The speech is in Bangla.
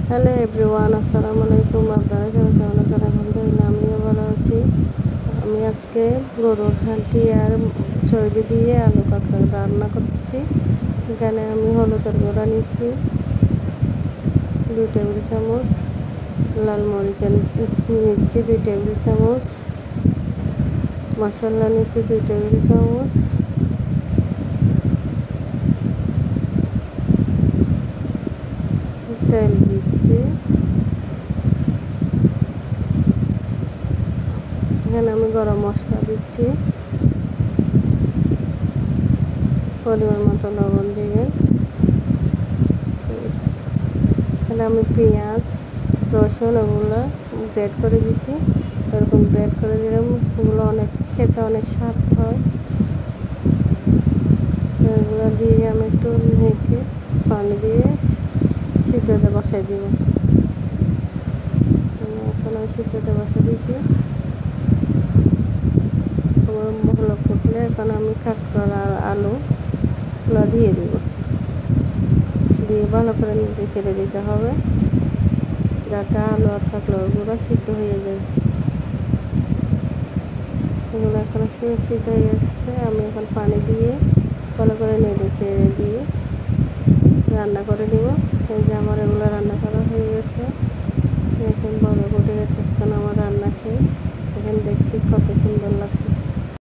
হ্যালো এভরিওয়ান, আসসালামু আলাইকুম। আপনারা সবাই কেমন আছেন? আলহামদুলিল্লাহ আমিও ভালো আছি। আমি আজকে গরুর হাঁটি আর চর্বি দিয়ে আলু কাঁকড়া রান্না করতেছি। এখানে আমি হলুদের গুঁড়া নিয়েছি 2 টেবিল চামচ, লাল মরিচের নিচ্ছি 2 টেবিল চামচ, মশলা নিচ্ছি 2 টেবিল চামচ, তেল দিচ্ছি। এখানে আমি গরম মশলা দিচ্ছি, পরিমাণ মতো লবণ দিবেন। এখানে আমি পেঁয়াজ রসুন ওগুলো গ্রেট করে দিছি। এরকম গ্রেট করে দিলাম, ওগুলো খেতে অনেক স্বাদ হয়। এগুলো দিয়ে আমি একটু মেখে পানি দিয়ে সিদ্ধতে বসাই দিব। এখন আমি সিদ্ধতে বসা দিয়েছি, ভালো ফুটলে এখন আমি কাঁকড়া আর আলুগুলো দিয়ে দিব। দিয়ে ভালো করে নিতে ছেড়ে দিতে হবে, যাতে আলু আর কাঁকড়ার গুঁড়া সিদ্ধ হয়ে যায়। এগুলো এখন সিদ্ধ হয়ে আসছে। আমি এখন পানি দিয়ে ভালো করে নেড়ে ছেড়ে দিয়ে রান্না করে দিব। এই যে আমার এগুলো রান্না করা হয়ে গেছে, এখন বড় ফুটে গেছে। এখন আমার রান্না শেষ। এখন দেখতে কত সুন্দর লাগতেছে।